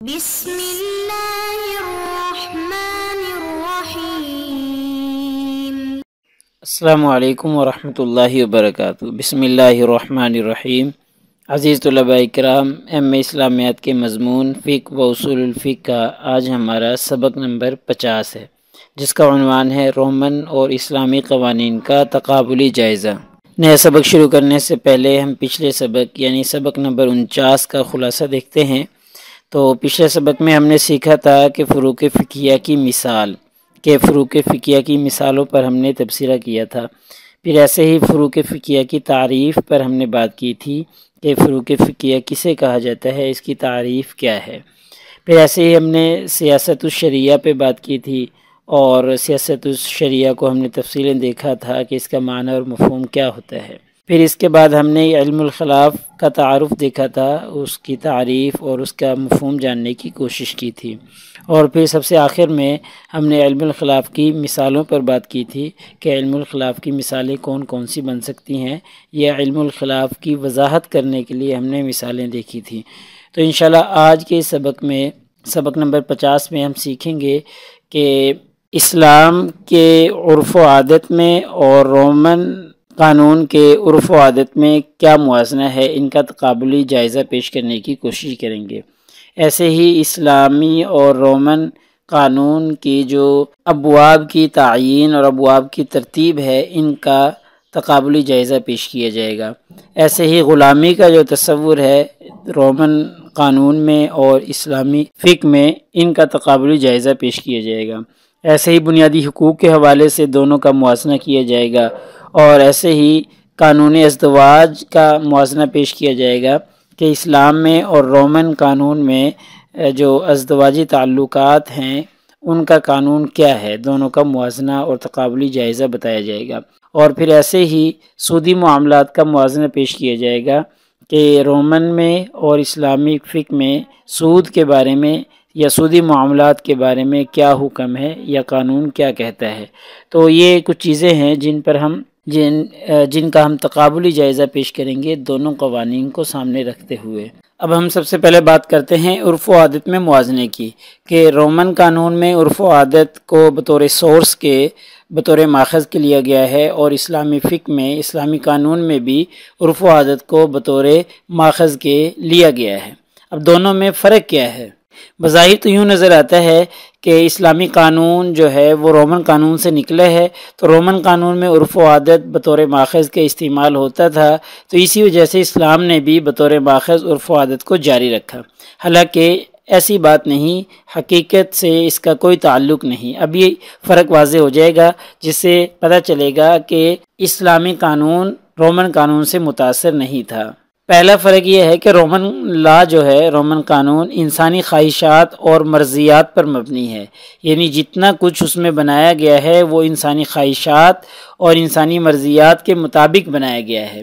بسم اللہ الرحمن الرحیم۔ السلام علیکم ورحمۃ اللہ وبرکاتہ۔ بسم اللہ الرحمن الرحیم۔ عزیز طلباء کرام، اسلامیات کے مضمون فقہ و اصول الفقہ کا آج ہمارا سبق نمبر 50 ہے، جس کا عنوان ہے رومن اور اسلامی قوانین کا تقابلی جائزہ۔ نیا سبق شروع کرنے سے پہلے ہم پچھلے سبق یعنی سبق نمبر 49 کا خلاصہ دیکھتے ہیں۔ تو پچھلے سبق میں ہم نے سیکھا تھا کہ فروق فقہیہ کی مثالوں پر ہم نے تبصرہ کیا تھا۔ پھر ایسے ہی فروق فقہیہ کی تعریف پر ہم نے بات کی تھی کہ فروق فقہیہ کسے کہا جاتا ہے، اس کی تعریف کیا ہے۔ پھر ایسے ہی ہم نے سیاست الشریعہ پہ بات کی تھی، اور سیاست الشریعہ کو ہم نے تفصیلاً دیکھا تھا کہ اس کا معنی اور مفہوم کیا ہوتا ہے۔ پھر اس کے بعد ہم نے علم الخلاف کا تعارف دیکھا تھا، اس کی تعریف اور اس کا مفہوم جاننے کی کوشش کی تھی، اور پھر سب سے آخر میں ہم نے علم الخلاف کی مثالوں پر بات کی تھی کہ علم الخلاف کی مثالیں کون کون سی بن سکتی ہیں، یا علم الخلاف کی وضاحت کرنے کے لیے ہم نے مثالیں دیکھی تھیں۔ تو انشاءاللہ آج کے سبق میں سبق نمبر 50 میں ہم سیکھیں گے کہ اسلام کے عرف و عادت میں اور رومن قانون کے عرف و عادت میں کیا موازنہ ہے، ان کا تقابلی جائزہ پیش کرنے کی کوشش کریں گے۔ ایسے ہی اسلامی اور رومن قانون کی جو ابواب کی تعیین اور ابواب کی ترتیب ہے، ان کا تقابلی جائزہ پیش کیا جائے گا۔ ایسے ہی غلامی کا جو تصور ہے رومن قانون میں اور اسلامی فقہ میں، ان کا تقابلی جائزہ پیش کیا جائے گا۔ ایسے ہی بنیادی حقوق کے حوالے سے دونوں کا موازنہ کیا جائے گا، اور ایسے ہی قانون ازدواج کا موازنہ پیش کیا جائے گا کہ اسلام میں اور رومن قانون میں جو ازدواجی تعلقات ہیں ان کا قانون کیا ہے، دونوں کا موازنہ اور تقابلی جائزہ بتایا جائے گا۔ اور پھر ایسے ہی سودی معاملات کا موازنہ پیش کیا جائے گا کہ رومن میں اور اسلامی فقہ میں سود کے بارے میں یا سودی معاملات کے بارے میں کیا حکم ہے یا قانون کیا کہتا ہے۔ تو یہ کچھ چیزیں ہیں جن کا ہم تقابلی جائزہ پیش کریں گے دونوں قوانین کو سامنے رکھتے ہوئے۔ اب ہم سب سے پہلے بات کرتے ہیں عرف و عادت میں موازنے کی، کہ رومن قانون میں عرف و عادت کو بطور سورس کے بطور ماخذ کے لیا گیا ہے، اور اسلامی فقہ میں اسلامی قانون میں بھی عرف و عادت کو بطور ماخذ کے لیا گیا ہے۔ اب دونوں میں فرق کیا ہے؟ بظاہر تو یوں نظر آتا ہے کہ اسلامی قانون جو ہے وہ رومن قانون سے نکلا ہے، تو رومن قانون میں عرف و عادت بطور ماخذ کے استعمال ہوتا تھا، تو اسی وجہ سے اسلام نے بھی بطور ماخذ عرف و عادت کو جاری رکھا۔ حالانکہ ایسی بات نہیں، حقیقت سے اس کا کوئی تعلق نہیں۔ اب یہ فرق واضح ہو جائے گا، جس سے پتہ چلے گا کہ اسلامی قانون رومن قانون سے متاثر نہیں تھا۔ پہلا فرق یہ ہے کہ رومن لا جو ہے، رومن قانون انسانی خواہشات اور مرضیات پر مبنی ہے، یعنی جتنا کچھ اس میں بنایا گیا ہے وہ انسانی خواہشات اور انسانی مرضیات کے مطابق بنایا گیا ہے۔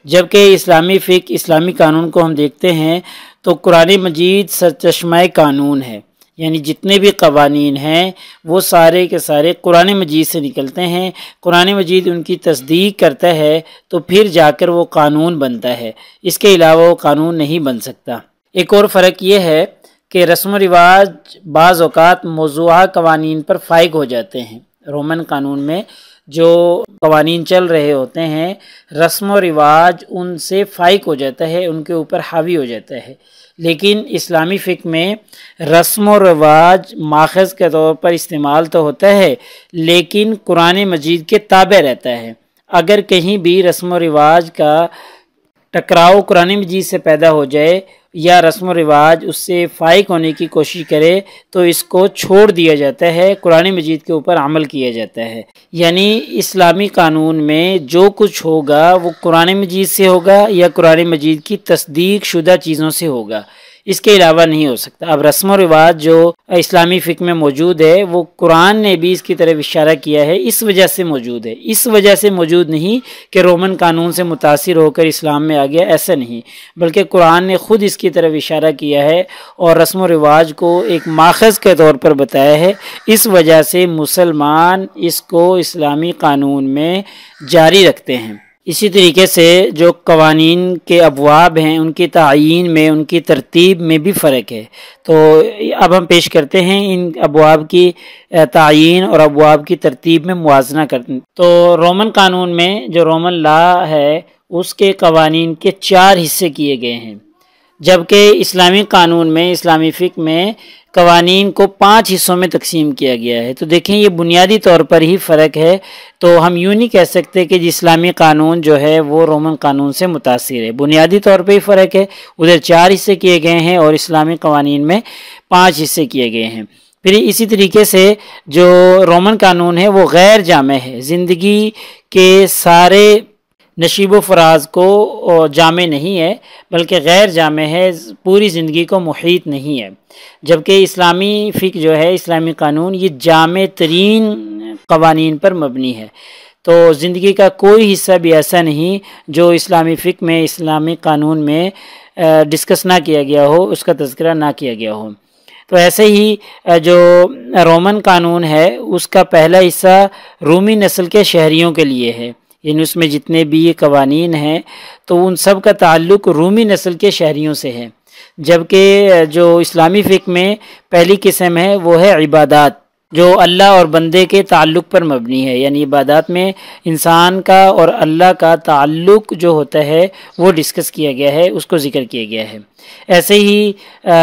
جبکہ اسلامی فقہ، اسلامی قانون کو ہم دیکھتے ہیں تو قرآن مجید سرچشمہ قانون ہے، یعنی جتنے بھی قوانین ہیں وہ سارے کے سارے قرآن مجید سے نکلتے ہیں۔ قرآن مجید ان کی تصدیق کرتا ہے تو پھر جا کر وہ قانون بنتا ہے، اس کے علاوہ وہ قانون نہیں بن سکتا۔ ایک اور فرق یہ ہے کہ رسم و رواج بعض اوقات موضوعہ قوانین پر فائق ہو جاتے ہیں۔ رومن قانون میں جو قوانین چل رہے ہوتے ہیں، رسم و رواج ان سے فائق ہو جاتا ہے، ان کے اوپر حاوی ہو جاتا ہے۔ لیکن اسلامی فقہ میں رسم و رواج ماخذ کے طور پر استعمال تو ہوتا ہے، لیکن قرآن مجید کے تابع رہتا ہے۔ اگر کہیں بھی رسم و رواج کا ٹکراؤ قرآن مجید سے پیدا ہو جائے یا رسم و رواج اس سے فائق ہونے کی کوشش کرے تو اس کو چھوڑ دیا جاتا ہے، قرآن مجید کے اوپر عمل کیا جاتا ہے۔ یعنی اسلامی قانون میں جو کچھ ہوگا وہ قرآن مجید سے ہوگا یا قرآن مجید کی تصدیق شدہ چیزوں سے ہوگا، اس کے علاوہ نہیں ہو سکتا۔ اب رسم و رواج جو اسلامی فقہ میں موجود ہے وہ قرآن نے بھی اس کی طرف اشارہ کیا ہے، اس وجہ سے موجود ہے، اس وجہ سے موجود نہیں کہ رومن قانون سے متاثر ہو کر اسلام میں آ گیا، ایسا نہیں، بلکہ قرآن نے خود اس کی طرف اشارہ کیا ہے اور رسم و رواج کو ایک ماخذ کے طور پر بتایا ہے۔ اس وجہ سے مسلمان اس کو اسلامی قانون میں جاری رکھتے ہیں۔ اسی طریقے سے جو قوانین کے ابواب ہیں ان کی تعیین میں، ان کی ترتیب میں بھی فرق ہے۔ تو اب ہم پیش کرتے ہیں ان ابواب کی تعیین اور ابواب کی ترتیب میں موازنہ کرتے ہیں۔ تو رومن قانون میں جو رومن لا ہے اس کے قوانین کے 4 حصے کیے گئے ہیں، جبکہ اسلامی قانون میں، اسلامی فقہ میں قوانین کو 5 حصوں میں تقسیم کیا گیا ہے۔ تو دیکھیں یہ بنیادی طور پر ہی فرق ہے، تو ہم یوں نہیں کہہ سکتے کہ اسلامی قانون جو ہے وہ رومن قانون سے متاثر ہے، بنیادی طور پہ ہی فرق ہے۔ ادھر 4 حصے کیے گئے ہیں اور اسلامی قوانین میں 5 حصے کیے گئے ہیں۔ پھر اسی طریقے سے جو رومن قانون ہے وہ غیر جامع ہے، زندگی کے سارے نشیب و فراز کو جامع نہیں ہے بلکہ غیر جامع ہے، پوری زندگی کو محیط نہیں ہے، جبکہ اسلامی فقہ جو ہے، اسلامی قانون، یہ جامع ترین قوانین پر مبنی ہے۔ تو زندگی کا کوئی حصہ بھی ایسا نہیں جو اسلامی فقہ میں، اسلامی قانون میں ڈسکس نہ کیا گیا ہو، اس کا تذکرہ نہ کیا گیا ہو۔ تو ایسے ہی جو رومن قانون ہے اس کا پہلا حصہ رومی نسل کے شہریوں کے لیے ہے، یعنی اس میں جتنے بھی قوانین ہیں تو ان سب کا تعلق رومی نسل کے شہریوں سے ہے، جبکہ جو اسلامی فقہ میں پہلی قسم ہے وہ ہے عبادات، جو اللہ اور بندے کے تعلق پر مبنی ہے، یعنی عبادات میں انسان کا اور اللہ کا تعلق جو ہوتا ہے وہ ڈسکس کیا گیا ہے، اس کو ذکر کیا گیا ہے۔ ایسے ہی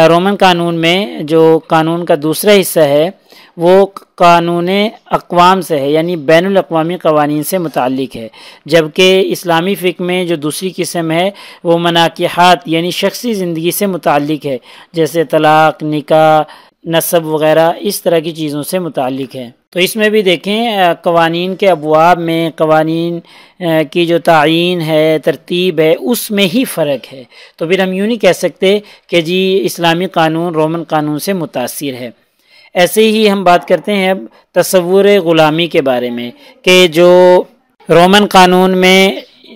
رومن قانون میں جو قانون کا دوسرا حصہ ہے وہ قانون اقوام سے ہے، یعنی بین الاقوامی قوانین سے متعلق ہے، جبکہ اسلامی فقہ میں جو دوسری قسم ہے وہ مناکحات یعنی شخصی زندگی سے متعلق ہے، جیسے طلاق، نکاح، نسب وغیرہ، اس طرح کی چیزوں سے متعلق ہے۔ تو اس میں بھی دیکھیں قوانین کے ابواب میں قوانین کی جو تعیین ہے، ترتیب ہے، اس میں ہی فرق ہے۔ تو پھر ہم یوں نہیں کہہ سکتے کہ جی اسلامی قانون رومن قانون سے متاثر ہے۔ ایسے ہی ہم بات کرتے ہیں اب تصور غلامی کے بارے میں، کہ جو رومن قانون میں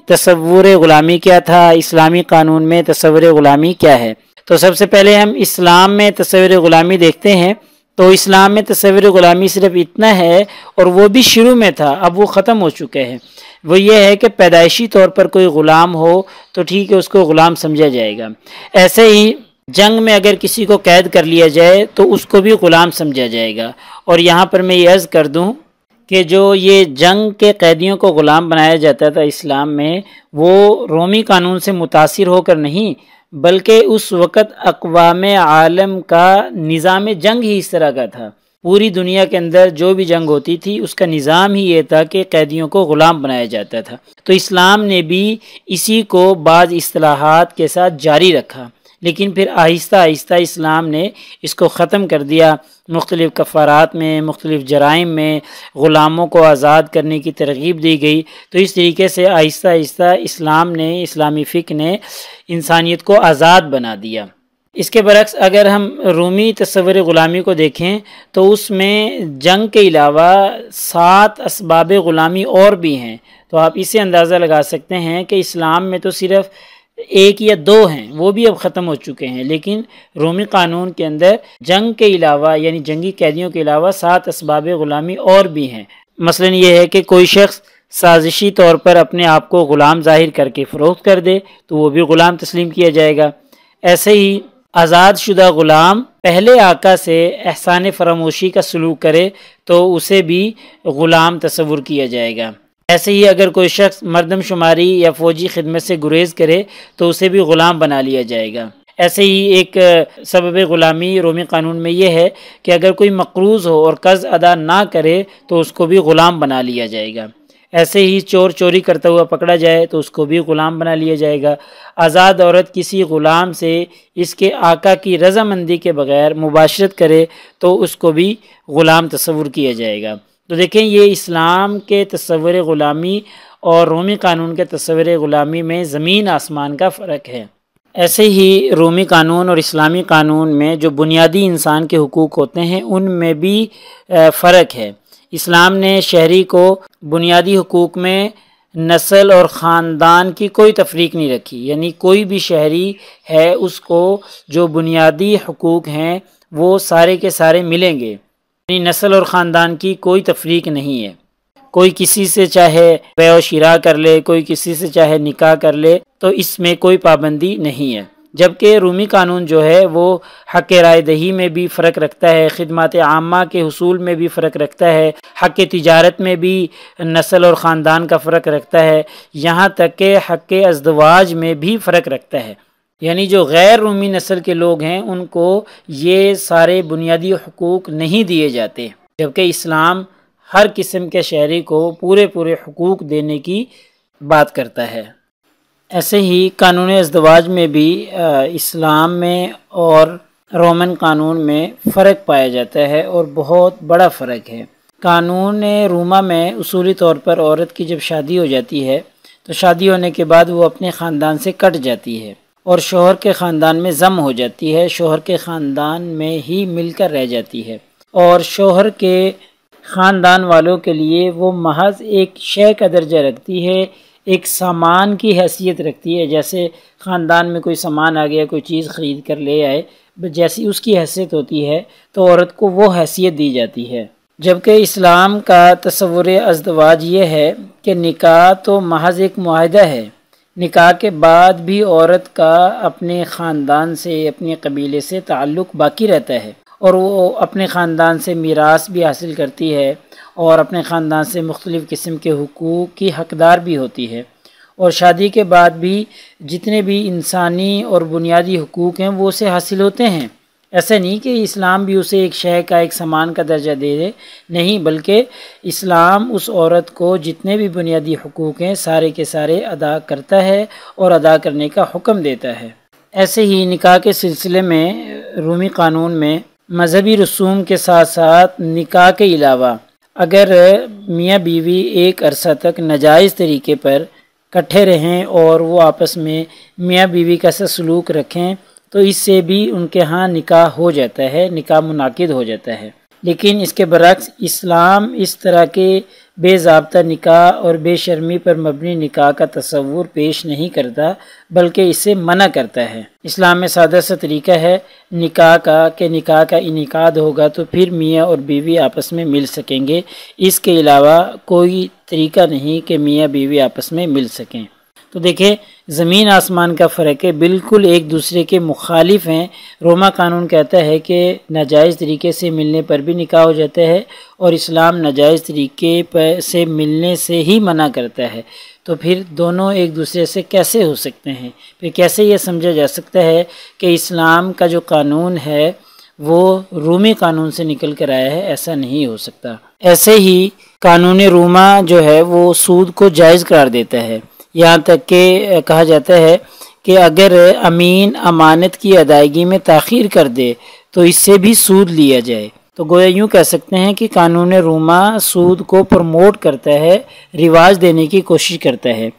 تصور غلامی کیا تھا، اسلامی قانون میں تصور غلامی کیا ہے۔ تو سب سے پہلے ہم اسلام میں تصور غلامی دیکھتے ہیں۔ تو اسلام میں تصور غلامی صرف اتنا ہے، اور وہ بھی شروع میں تھا، اب وہ ختم ہو چکے ہیں۔ وہ یہ ہے کہ پیدائشی طور پر کوئی غلام ہو تو ٹھیک ہے، اس کو غلام سمجھا جائے گا۔ ایسے ہی جنگ میں اگر کسی کو قید کر لیا جائے تو اس کو بھی غلام سمجھا جائے گا۔ اور یہاں پر میں یہ عرض کر دوں کہ جو یہ جنگ کے قیدیوں کو غلام بنایا جاتا تھا اسلام میں، وہ رومی قانون سے متاثر ہو کر نہیں، بلکہ اس وقت اقوام عالم کا نظام جنگ ہی اس طرح کا تھا۔ پوری دنیا کے اندر جو بھی جنگ ہوتی تھی اس کا نظام ہی یہ تھا کہ قیدیوں کو غلام بنایا جاتا تھا۔ تو اسلام نے بھی اسی کو بعض اصطلاحات کے ساتھ جاری رکھا، لیکن پھر آہستہ آہستہ اسلام نے اس کو ختم کر دیا۔ مختلف کفارات میں، مختلف جرائم میں غلاموں کو آزاد کرنے کی ترغیب دی گئی۔ تو اس طریقے سے آہستہ آہستہ اسلام نے، اسلامی فقہ نے انسانیت کو آزاد بنا دیا۔ اس کے برعکس اگر ہم رومی تصور غلامی کو دیکھیں تو اس میں جنگ کے علاوہ 7 اسباب غلامی اور بھی ہیں۔ تو آپ اسے اندازہ لگا سکتے ہیں کہ اسلام میں تو صرف 1 یا 2 ہیں، وہ بھی اب ختم ہو چکے ہیں، لیکن رومی قانون کے اندر جنگ کے علاوہ یعنی جنگی قیدیوں کے علاوہ 7 اسباب غلامی اور بھی ہیں۔ مثلا یہ ہے کہ کوئی شخص سازشی طور پر اپنے آپ کو غلام ظاہر کر کے فروخت کر دے تو وہ بھی غلام تسلیم کیا جائے گا۔ ایسے ہی آزاد شدہ غلام پہلے آقا سے احسان فراموشی کا سلوک کرے تو اسے بھی غلام تصور کیا جائے گا۔ ایسے ہی اگر کوئی شخص مردم شماری یا فوجی خدمت سے گریز کرے تو اسے بھی غلام بنا لیا جائے گا۔ ایسے ہی ایک سبب غلامی رومی قانون میں یہ ہے کہ اگر کوئی مقروض ہو اور قرض ادا نہ کرے تو اس کو بھی غلام بنا لیا جائے گا۔ ایسے ہی چور چوری کرتا ہوا پکڑا جائے تو اس کو بھی غلام بنا لیا جائے گا۔ آزاد عورت کسی غلام سے اس کے آقا کی رضامندی کے بغیر مباشرت کرے تو اس کو بھی غلام تصور کیا جائے گا۔ تو دیکھیں یہ اسلام کے تصور غلامی اور رومی قانون کے تصور غلامی میں زمین آسمان کا فرق ہے۔ ایسے ہی رومی قانون اور اسلامی قانون میں جو بنیادی انسان کے حقوق ہوتے ہیں ان میں بھی فرق ہے۔ اسلام نے شہری کو بنیادی حقوق میں نسل اور خاندان کی کوئی تفریق نہیں رکھی، یعنی کوئی بھی شہری ہے اس کو جو بنیادی حقوق ہیں وہ سارے کے سارے ملیں گے، یعنی نسل اور خاندان کی کوئی تفریق نہیں ہے۔ کوئی کسی سے چاہے بیع و شراء کر لے، کوئی کسی سے چاہے نکاح کر لے، تو اس میں کوئی پابندی نہیں ہے۔ جبکہ رومی قانون جو ہے وہ حق رائے دہی میں بھی فرق رکھتا ہے، خدمات عامہ کے حصول میں بھی فرق رکھتا ہے، حق تجارت میں بھی نسل اور خاندان کا فرق رکھتا ہے، یہاں تک کہ حق ازدواج میں بھی فرق رکھتا ہے۔ یعنی جو غیر رومی نسل کے لوگ ہیں ان کو یہ سارے بنیادی حقوق نہیں دیے جاتے، جبکہ اسلام ہر قسم کے شہری کو پورے حقوق دینے کی بات کرتا ہے۔ ایسے ہی قانون ازدواج میں بھی اسلام میں اور رومن قانون میں فرق پایا جاتا ہے، اور بہت بڑا فرق ہے۔ قانون روما میں اصولی طور پر عورت کی جب شادی ہو جاتی ہے تو شادی ہونے کے بعد وہ اپنے خاندان سے کٹ جاتی ہے اور شوہر کے خاندان میں ضم ہو جاتی ہے، شوہر کے خاندان میں ہی مل کر رہ جاتی ہے، اور شوہر کے خاندان والوں کے لیے وہ محض ایک شے کا درجہ رکھتی ہے، ایک سامان کی حیثیت رکھتی ہے۔ جیسے خاندان میں کوئی سامان آ گیا، کوئی چیز خرید کر لے آئے، جیسی اس کی حیثیت ہوتی ہے تو عورت کو وہ حیثیت دی جاتی ہے۔ جبکہ اسلام کا تصور ازدواج یہ ہے کہ نکاح تو محض ایک معاہدہ ہے، نکاح کے بعد بھی عورت کا اپنے خاندان سے، اپنے قبیلے سے تعلق باقی رہتا ہے، اور وہ اپنے خاندان سے میراث بھی حاصل کرتی ہے، اور اپنے خاندان سے مختلف قسم کے حقوق کی حقدار بھی ہوتی ہے، اور شادی کے بعد بھی جتنے بھی انسانی اور بنیادی حقوق ہیں وہ اسے حاصل ہوتے ہیں۔ ایسا نہیں کہ اسلام بھی اسے ایک شے کا، ایک سامان کا درجہ دے دے، نہیں، بلکہ اسلام اس عورت کو جتنے بھی بنیادی حقوق ہیں سارے کے سارے ادا کرتا ہے اور ادا کرنے کا حکم دیتا ہے۔ ایسے ہی نکاح کے سلسلے میں رومی قانون میں مذہبی رسوم کے ساتھ ساتھ نکاح کے علاوہ اگر میاں بیوی ایک عرصہ تک ناجائز طریقے پر کٹھے رہیں اور وہ آپس میں میاں بیوی کا ایسا سلوک رکھیں تو اس سے بھی ان کے ہاں نکاح ہو جاتا ہے، نکاح منعقد ہو جاتا ہے۔ لیکن اس کے برعکس اسلام اس طرح کے بے ضابطہ نکاح اور بے شرمی پر مبنی نکاح کا تصور پیش نہیں کرتا، بلکہ اسے منع کرتا ہے۔ اسلام میں سادہ سا طریقہ ہے نکاح کا کہ نکاح کا انعقاد ہوگا تو پھر میاں اور بیوی آپس میں مل سکیں گے، اس کے علاوہ کوئی طریقہ نہیں کہ میاں بیوی آپس میں مل سکیں۔ تو دیکھیں زمین آسمان کا فرق ہے، بالکل ایک دوسرے کے مخالف ہیں۔ روما قانون کہتا ہے کہ ناجائز طریقے سے ملنے پر بھی نکاح ہو جاتا ہے، اور اسلام ناجائز طریقے سے ملنے سے ہی منع کرتا ہے۔ تو پھر دونوں ایک دوسرے سے کیسے ہو سکتے ہیں؟ پھر کیسے یہ سمجھا جا سکتا ہے کہ اسلام کا جو قانون ہے وہ رومی قانون سے نکل کر آیا ہے؟ ایسا نہیں ہو سکتا۔ ایسے ہی قانون روما جو ہے وہ سود کو جائز قرار دیتا ہے، یہاں تک کہ کہا جاتا ہے کہ اگر امین امانت کی ادائیگی میں تاخیر کر دے تو اس سے بھی سود لیا جائے۔ تو گویا یوں کہہ سکتے ہیں کہ قانون روما سود کو پروموٹ کرتا ہے، رواج دینے کی کوشش کرتا ہے۔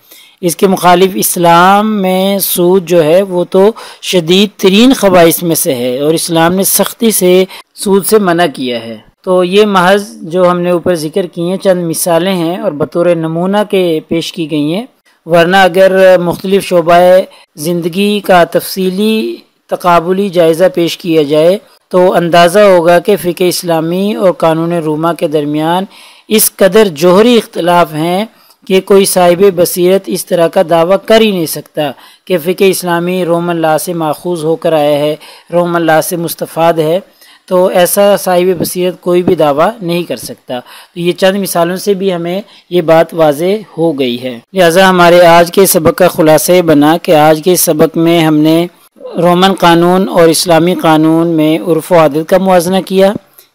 اس کے مخالف اسلام میں سود جو ہے وہ تو شدید ترین خبائث میں سے ہے، اور اسلام نے سختی سے سود سے منع کیا ہے۔ تو یہ محض جو ہم نے اوپر ذکر کی ہیں چند مثالیں ہیں اور بطور نمونہ کے پیش کی گئی ہیں، ورنہ اگر مختلف شعبہ زندگی کا تفصیلی تقابلی جائزہ پیش کیا جائے تو اندازہ ہوگا کہ فقہ اسلامی اور قانون روما کے درمیان اس قدر جوہری اختلاف ہیں کہ کوئی صاحب بصیرت اس طرح کا دعویٰ کر ہی نہیں سکتا کہ فقہ اسلامی رومن لا سے ماخوذ ہو کر آیا ہے، رومن لا سے مستفاد ہے۔ تو ایسا صاحب بصیرت کوئی بھی دعویٰ نہیں کر سکتا۔ تو یہ چند مثالوں سے بھی ہمیں یہ بات واضح ہو گئی ہے۔ لہٰذا ہمارے آج کے سبق کا خلاصہ یہ بنا کہ آج کے سبق میں ہم نے رومن قانون اور اسلامی قانون میں عرف و عادت کا موازنہ کیا،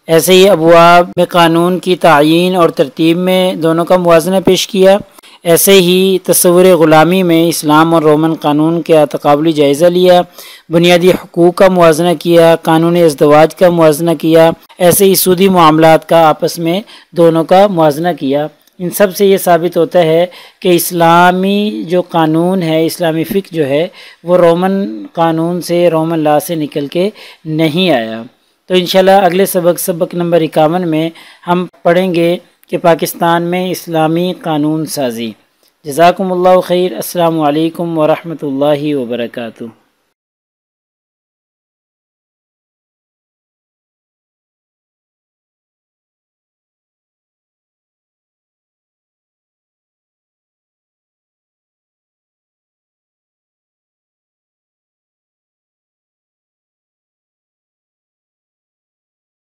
ایسے ہی ابواب قانون کی تعیین اور ترتیب میں دونوں کا موازنہ پیش کیا، ایسے ہی تصور غلامی میں اسلام اور رومن قانون کا تقابلی جائزہ لیا، بنیادی حقوق کا موازنہ کیا، قانون ازدواج کا موازنہ کیا، ایسے ہی سودی معاملات کا آپس میں دونوں کا موازنہ کیا۔ ان سب سے یہ ثابت ہوتا ہے کہ اسلامی جو قانون ہے، اسلامی فقہ جو ہے وہ رومن قانون سے، رومن لا سے نکل کے نہیں آیا۔ تو انشاءاللہ اگلے سبق نمبر 51 میں ہم پڑھیں گے کہ پاکستان میں اسلامی قانون سازی۔ جزاکم اللہ خیر۔ السلام علیکم ورحمۃ اللہ وبرکاتہ۔